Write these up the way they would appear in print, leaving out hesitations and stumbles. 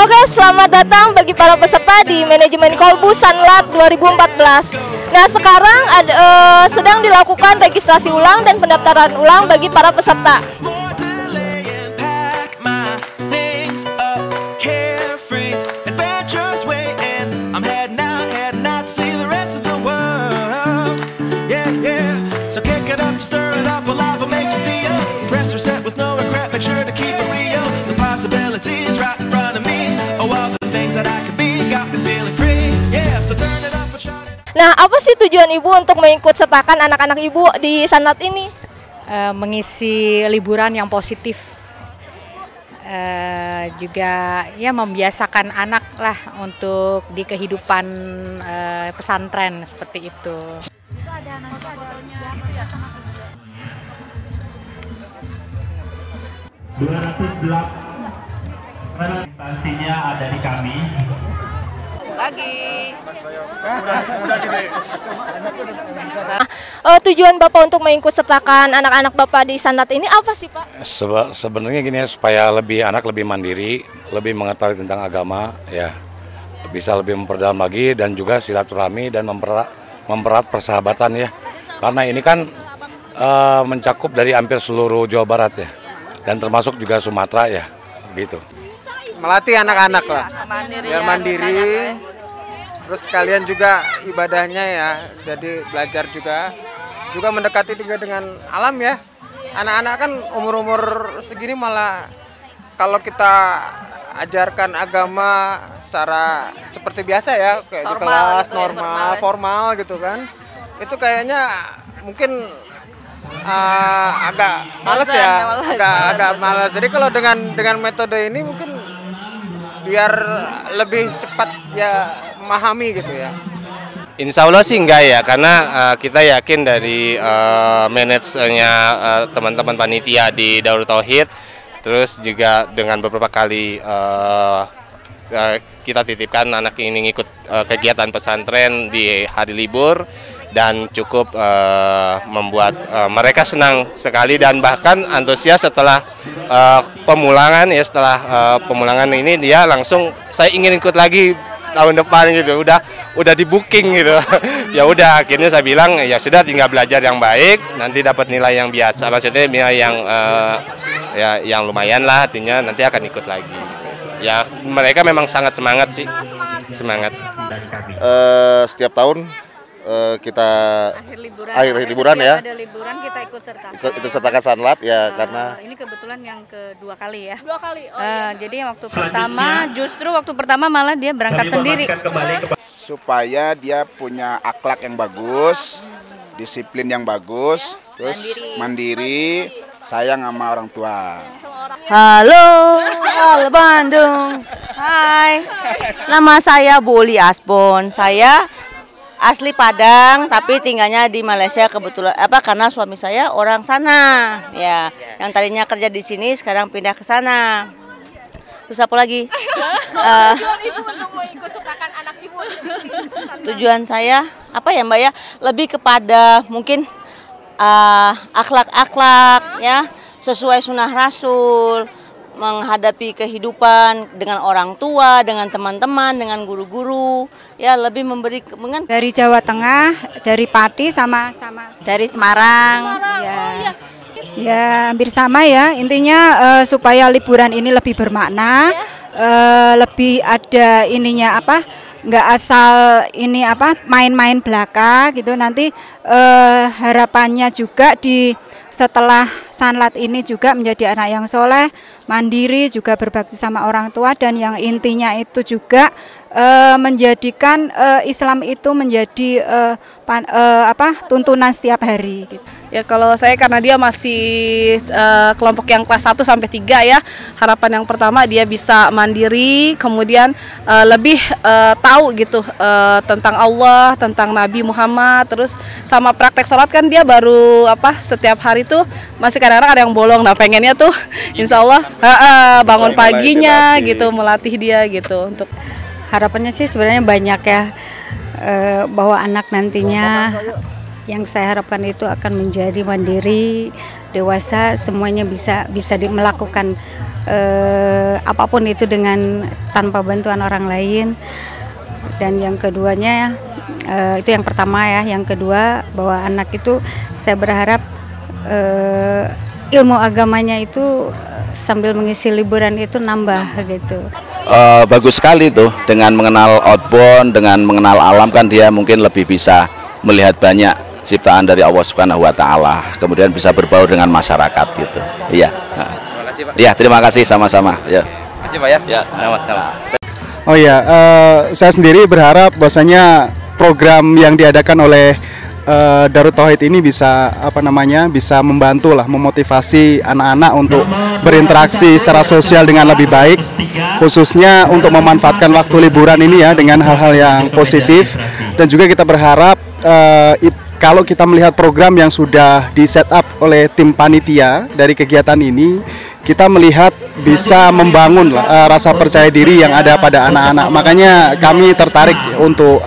Oke, selamat datang bagi para peserta di Manajemen Kolbu Sanlat 2014. Nah, sekarang sedang dilakukan registrasi ulang dan pendaftaran ulang bagi para peserta. Nah, apa sih tujuan Ibu untuk mengikut sertakan anak-anak Ibu di Sanlat ini? Mengisi liburan yang positif, juga ya membiasakan anak lah untuk di kehidupan pesantren seperti itu. Instansinya ada di kami. Tujuan Bapak untuk mengikut sertakan anak-anak Bapak di Sanlat ini apa sih, Pak? Sebenarnya gini ya, supaya anak lebih mandiri, lebih mengetahui tentang agama, ya, bisa lebih memperdalam lagi dan juga silaturahmi dan mempererat persahabatan ya. Karena ini kan mencakup dari hampir seluruh Jawa Barat ya, dan termasuk juga Sumatera ya, gitu. Melatih anak-anak lah, biar mandiri, terus kalian juga ibadahnya ya, jadi belajar juga mendekati juga dengan alam ya. Anak-anak kan umur-umur segini malah kalau kita ajarkan agama secara seperti biasa ya, kayak di kelas normal, formal gitu kan, itu kayaknya mungkin agak males ya, agak males. Jadi kalau dengan metode ini mungkin biar lebih cepat ya memahami gitu ya. Insya Allah sih enggak ya, karena kita yakin dari manajernya teman-teman panitia di Darul Tauhid, terus juga dengan beberapa kali kita titipkan anak ini ngikut kegiatan pesantren di hari libur, dan cukup membuat mereka senang sekali dan bahkan antusias setelah pemulangan ya. Setelah pemulangan ini dia langsung, saya ingin ikut lagi tahun depan gitu, udah di booking gitu. Ya udah, akhirnya saya bilang ya sudah, tinggal belajar yang baik, nanti dapat nilai yang biasa, maksudnya nilai yang ya yang lumayan lah, artinya nanti akan ikut lagi. Ya mereka memang sangat semangat sih, semangat. Setiap tahun kita akhir liburan ya, ada liburan kita ikut sertakan Sanlat ya, karena ini kebetulan yang kedua kali ya. Dua kali. Oh, iya. Jadi waktu pertama malah dia berangkat sendiri supaya dia punya akhlak yang bagus, disiplin yang bagus, terus mandiri, sayang sama orang tua. Halo Bandung. Hai. Nama saya Buli Aspon. Saya asli Padang tapi tinggalnya di Malaysia kebetulan karena suami saya orang sana ya, yang tadinya kerja di sini sekarang pindah ke sana. Terus apa lagi? Tujuan Ibu untuk mengikut sertakan anak Ibu di sini. Tujuan saya apa ya, Mbak ya? Lebih kepada mungkin akhlak-akhlak ya, sesuai sunnah Rasul, menghadapi kehidupan dengan orang tua, dengan teman-teman, dengan guru-guru, ya lebih memberi dari Jawa Tengah, dari Pati sama dari Semarang. Ya. Oh, iya. Ya hampir sama ya, intinya supaya liburan ini lebih bermakna, lebih ada ininya nggak asal ini main-main belaka gitu. Nanti harapannya juga setelah Sanlat ini juga menjadi anak yang soleh, mandiri, juga berbakti sama orang tua, dan yang intinya itu juga menjadikan Islam itu menjadi tuntunan setiap hari gitu. Ya kalau saya karena dia masih kelompok yang kelas 1 sampai 3 ya, harapan yang pertama dia bisa mandiri, kemudian lebih tahu gitu tentang Allah, tentang Nabi Muhammad, terus sama praktek sholat kan dia baru setiap hari tuh masih kadang-kadang ada yang bolong. Nah pengennya tuh insya Allah bangun paginya gitu, melatih dia gitu. Untuk harapannya sih sebenarnya banyak ya, bahwa anak nantinya yang saya harapkan itu akan menjadi mandiri dewasa semuanya bisa melakukan apapun itu dengan tanpa bantuan orang lain. Dan yang keduanya itu yang pertama ya, yang kedua bahwa anak itu saya berharap ilmu agamanya itu sambil mengisi liburan itu nambah gitu. Bagus sekali tuh, dengan mengenal outbound, dengan mengenal alam kan dia mungkin lebih bisa melihat banyak ciptaan dari Allah Subhanahu wa taala, kemudian bisa berbaur dengan masyarakat gitu. Iya. Terima kasih, Pak. Iya, terima kasih sama-sama. Ya. Terima kasih, Pak ya. Ya, sama-sama. Oh iya, saya sendiri berharap bahwasanya program yang diadakan oleh Darut Tauhid ini bisa bisa membantu lah, memotivasi anak-anak untuk berinteraksi secara sosial dengan lebih baik, khususnya untuk memanfaatkan waktu liburan ini ya dengan hal-hal yang positif. Dan juga kita berharap kalau kita melihat program yang sudah di set up oleh tim panitia dari kegiatan ini, kita melihat bisa membangun rasa percaya diri yang ada pada anak-anak. Makanya kami tertarik untuk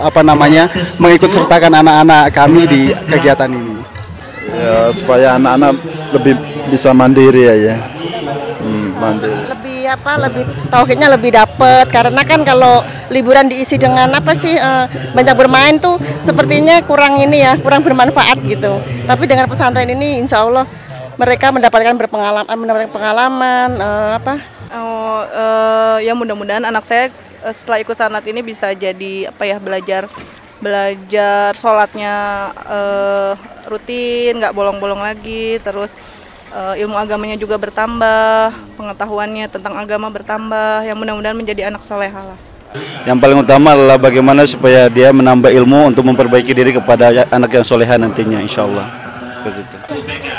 mengikut sertakan anak-anak kami di kegiatan ini. Ya, supaya anak-anak lebih bisa mandiri ya. Mandiri. Lebih tauhidnya lebih dapet, karena kan kalau liburan diisi dengan banyak bermain tuh sepertinya kurang bermanfaat gitu. Tapi dengan pesantren ini insya Allah mereka mendapatkan pengalaman ya mudah-mudahan anak saya setelah ikut sanat ini bisa jadi belajar sholatnya rutin, nggak bolong-bolong lagi, terus ilmu agamanya juga bertambah, pengetahuannya tentang agama bertambah, yang mudah-mudahan menjadi anak solehah lah. Yang paling utama adalah bagaimana supaya dia menambah ilmu untuk memperbaiki diri kepada anak yang solehah nantinya, insya Allah. Begitu.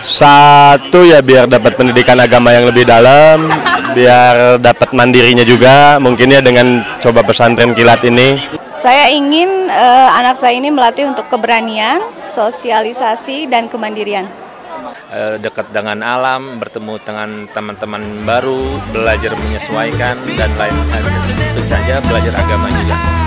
Satu ya biar dapat pendidikan agama yang lebih dalam, biar dapat mandirinya juga, mungkin ya dengan coba pesantren kilat ini. Saya ingin anak saya ini melatih untuk keberanian, sosialisasi, dan kemandirian. Dekat dengan alam, bertemu dengan teman-teman baru, belajar menyesuaikan, dan lain-lain. Tentu saja belajar agama juga.